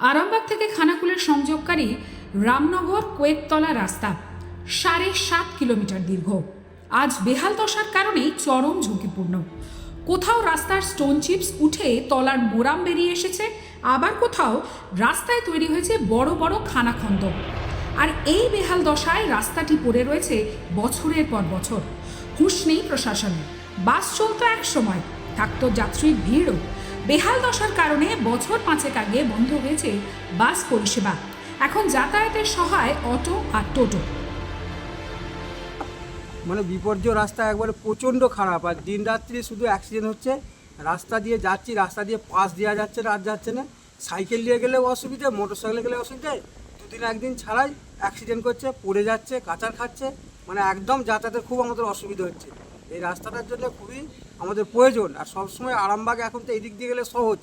আরামবাগ থেকে খানাকুলের সংযোগকারী রামনগর কোয়েকতলা রাস্তা ৭.৫ কিলোমিটার দীর্ঘ। আজ বেহাল দশার কারণেই চরম ঝুঁকিপূর্ণ। কোথাও রাস্তার স্টোন চিপস উঠে তলার মোরাম বেরিয়ে এসেছে, আবার কোথাও রাস্তায় তৈরি হয়েছে বড় বড় খানাখন্দ। আর এই বেহাল দশায় রাস্তাটি পড়ে রয়েছে বছরের পর বছর। হুঁশ নেই প্রশাসনের। বাস চলতো এক সময়, থাকতো যাত্রীর ভিড়ও। বেহাল দশার কারণে বছর ৫ আগে বন্ধ হয়েছে বাস পরিষেবা। এখন যাতায়াতের সহায় অটো আর টোটো। মানে বিপর্যয় রাস্তা একবারে প্রচণ্ড খারাপ, আর দিন রাত্রি শুধু অ্যাক্সিডেন্ট হচ্ছে। রাস্তা দিয়ে যাচ্ছি, রাস্তা দিয়ে পাস দেওয়া যাচ্ছে না, আর যাচ্ছে না। সাইকেল নিয়ে গেলেও অসুবিধা, মোটর সাইকেলে গেলে অসুবিধা। দুদিন একদিন ছাড়াই অ্যাক্সিডেন্ট করছে, পড়ে যাচ্ছে, কাচার খাচ্ছে। মানে একদম যাতায়াতের খুব আমাদের অসুবিধা হচ্ছে। এই রাস্তাটার জন্য খুবই আমাদের প্রয়োজন। আর সবসময় আরামবাগ এখন তো এই দিক দিয়ে গেলে সহজ,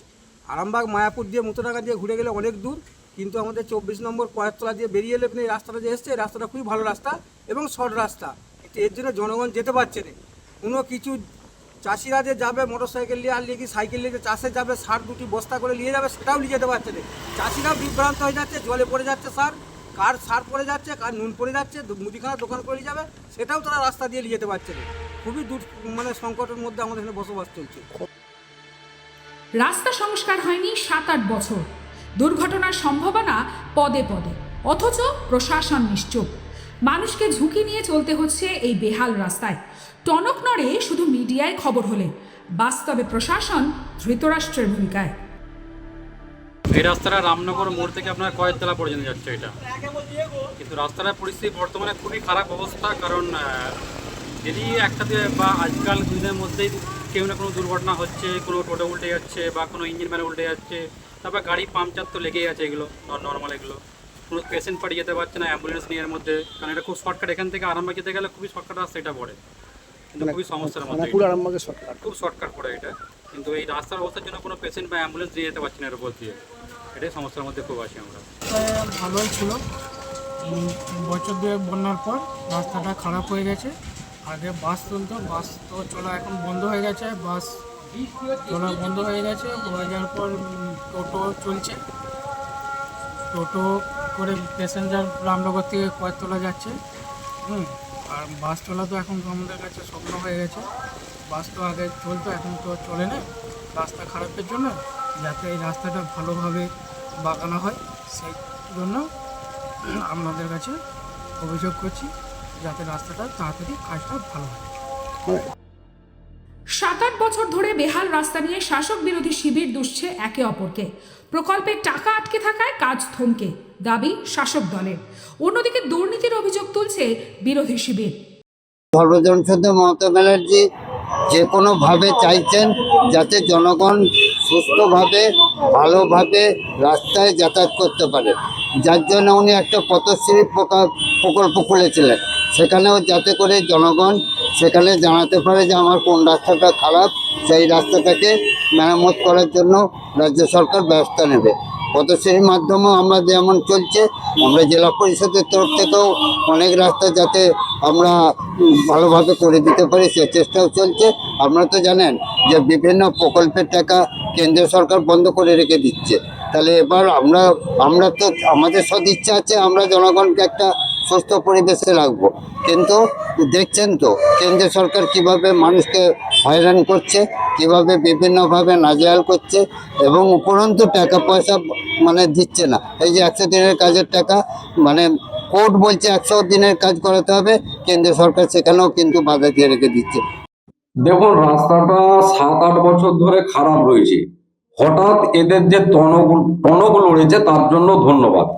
আরামবাগ মায়াপুর দিয়ে মুতোডাঙ্গা দিয়ে ঘুরে গেলে অনেক দূর। কিন্তু আমাদের ২৪ নম্বর কয়েকতলা দিয়ে বেরিয়ে এলে এই রাস্তাটা যে এসছে, এই রাস্তাটা খুবই ভালো রাস্তা এবং শর্ট রাস্তা। এর জন্য জনগণ যেতে পারছে না। কোনো কিছু চাষিরা যে যাবে মোটর সাইকেল নিয়ে, আর নিয়ে কি সাইকেল নিয়ে চাষে যাবে, সার দুটি বস্তা করে নিয়ে যাবে, সেটাও নিয়ে যেতে পারছে না। চাষিরাও বিভ্রান্ত হয়ে যাচ্ছে, জলে পড়ে যাচ্ছে সার, কার সার পড়ে যাচ্ছে, কার নুন পড়ে যাচ্ছে, মুদিখানা দোকান করে নিয়ে যাবে, সেটাও তারা রাস্তা দিয়ে নিয়ে যেতে পারছে না। খুবই মানে সংকটের মধ্যে আমাদের এখানে বসবাস চলছে। রাস্তা সংস্কার হয়নি ৭-৮ বছর। দুর্ঘটনার সম্ভাবনা পদে পদে, অথচ প্রশাসন নিশ্চুপ। মানুষকে ঝুঁকি নিয়ে চলতে হচ্ছে এই বেহাল রাস্তায়। টনক নড়ে শুধু মিডিয়ায় খবর হলে, বাস্তবে প্রশাসন ধৃতরাষ্ট্রের ভূমিকায়। এই রাস্তাটা রামনগর মোড় থেকে আপনার কয়েকতলা পর্যন্ত যাচ্ছে এটা, কিন্তু রাস্তাটার পরিস্থিতি বর্তমানে খুবই খারাপ অবস্থা। কারণ যদি একটাতে বা আজকাল দিনের মধ্যেই কেউ না কোনো দুর্ঘটনা হচ্ছে, কোনো টোটো উল্টে যাচ্ছে বা কোনো ইঞ্জিন ম্যান উল্টে যাচ্ছে, তারপর গাড়ি পাংচার তো লেগেই আছে। এগুলো নর্মাল, এগুলো কোনো পেশেন্ট পাড়ি যেতে পারছে না অ্যাম্বুলেন্স নিয়ে এর মধ্যে। কারণ এটা খুব শর্টকাট, এখান থেকে আরামবাগ যেতে গেলে খুবই শর্টকাট রাস্তা এটা পড়ে, কিন্তু খুবই সমস্যার মধ্যে, খুব শর্টকাট পড়ে এটা। কিন্তু এই রাস্তার অবস্থার জন্য কোনো পেশেন্ট বা অ্যাম্বুলেন্স নিয়ে যেতে পারছি না এর উপর দিয়ে। এটাই সমস্যার মধ্যে খুব আছি আমরা। ভালোই ছিল, বছর ২ বন্যার পর রাস্তাটা খারাপ হয়ে গেছে। আগে বাস চলতো, বাস তো চলা এখন বন্ধ হয়ে গেছে, বাস চলা বন্ধ হয়ে গেছে। হয়ে যাওয়ার পর টোটো চলছে, টোটো করে প্যাসেঞ্জার রামনগর থেকে কয়েকতলা যাচ্ছে। আর বাস চলা তো এখন আমাদের কাছে স্বপ্ন হয়ে গেছে। বাস তো আগে চলতো, এখন তো চলে না রাস্তা খারাপের জন্য। যাতে এই রাস্তাটা ভালোভাবে বাগানো হয়, সেই জন্য আপনাদের কাছে অভিযোগ করছি, যাতে রাস্তাটা তাড়াতাড়ি কাজটা ভালো হয়। ৭-৮ বছর ধরে বেহাল রাস্তা নিয়ে শাসক বিরোধী শিবির দুষছে একে অপরকে। প্রকল্পের টাকা আটকে থাকায় কাজ থমকে, দাবি শাসক দলের। অন্যদিকে দুর্নীতির অভিযোগ তুলছে বিরোধী শিবির। সর্বজনশুদ্ধ মমতা ব্যানার্জি যে কোনোভাবে চাইছেন যাতে জনগণ সুস্থভাবে ভালোভাবে রাস্তায় যাতায়াত করতে পারে, যার জন্য উনি একটা পথশ্রী প্রকল্প খুলেছিলেন। সেখানেও যাতে করে জনগণ সেখানে জানাতে পারে যে আমার কোন রাস্তাটা খারাপ, সেই রাস্তাটাকে মেরামত করার জন্য রাজ্য সরকার ব্যবস্থা নেবে। পথশ্রীর মাধ্যমেও আমরা যেমন চলছে, আমরা জেলা পরিষদের তরফ থেকেও অনেক রাস্তা যাতে আমরা ভালোভাবে করে দিতে পারি সে চেষ্টাও চলছে। আপনারা তো জানেন যে বিভিন্ন প্রকল্পের টাকা কেন্দ্রীয় সরকার বন্ধ করে রেখে দিচ্ছে। তাহলে এবার আমরা তো আমাদের সদিচ্ছা আছে, আমরা জনগণকে একটা সুস্থ পরিবেশে রাখবো, কিন্তু দেখছেন তো কেন্দ্রীয় সরকার কিভাবে মানুষকে হয়রান করছে, কিভাবে বিভিন্নভাবে নাজেহাল করছে, এবং উপরন্তু টাকা পয়সা মানে দিচ্ছে না। এই যে 100 দিনের কাজের টাকা, মানে কোর্ট বলছে 100 দিনের কাজ করাতে হবে, কেন্দ্রীয় সরকার সেখানেও কিন্তু বাধা দিয়ে রেখে দিচ্ছে। দেখুন, রাস্তাটা ৭-৮ বছর ধরে খারাপ রয়েছে। হঠাৎ এদের যে টনক লড়েছে তার জন্য ধন্যবাদ।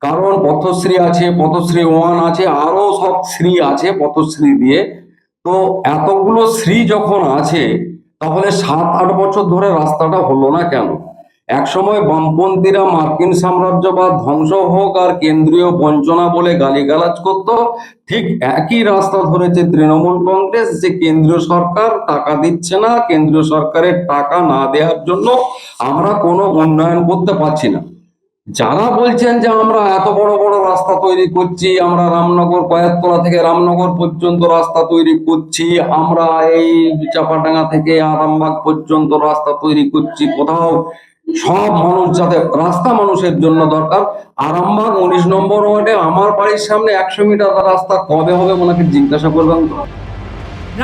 কারণ পথশ্রী আছে, পথশ্রী 1 আছে, আরো সব শ্রী আছে পথশ্রী দিয়ে। তো এতগুলো শ্রী যখন আছে, তাহলে ৭-৮ বছর ধরে রাস্তাটা হলো না কেন? একসময় বামপন্থীরা মার্কিন সাম্রাজ্যবাদ ধ্বংস হোক আর কেন্দ্রীয় বঞ্চনা বলে গালিগালাজ করত, ঠিক একই রাস্তা ধরেছে তৃণমূল কংগ্রেস, যে কেন্দ্রীয় সরকার টাকা দিচ্ছে না, কেন্দ্রীয় সরকারের টাকা না দেওয়ার জন্য আমরা কোনো উন্নয়ন করতে পারছি না। যারা বলছেন যে আমরা এত বড় বড় রাস্তা তৈরি করছি, আমরা রামনগর কয়েকতলা থেকে রামনগর পর্যন্ত রাস্তা তৈরি করছি, আমরা এই চাপাডাঙ্গা থেকে আরামবাগ পর্যন্ত রাস্তা তৈরি করছি, কোথাও সব মানুষ যাতে রাস্তা মানুষের জন্য দরকার। আরামবাগ 19 নম্বর ওয়ার্ডে আমার বাড়ির সামনে 100 মিটার রাস্তা কবে হবে ওনাকে জিজ্ঞাসা করবেন তো।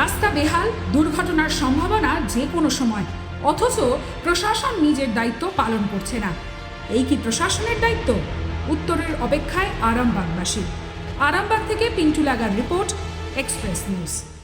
রাস্তা বেহাল, দুর্ঘটনার সম্ভাবনা যে কোনো সময়, অথচ প্রশাসন নিজের দায়িত্ব পালন করছে না। এই কি প্রশাসনের দায়িত্ব? উত্তরের অপেক্ষায় আরামবাগবাসী। আরামবাগ থেকে পিন্টু লাগার রিপোর্ট, এক্সপ্রেস নিউজ।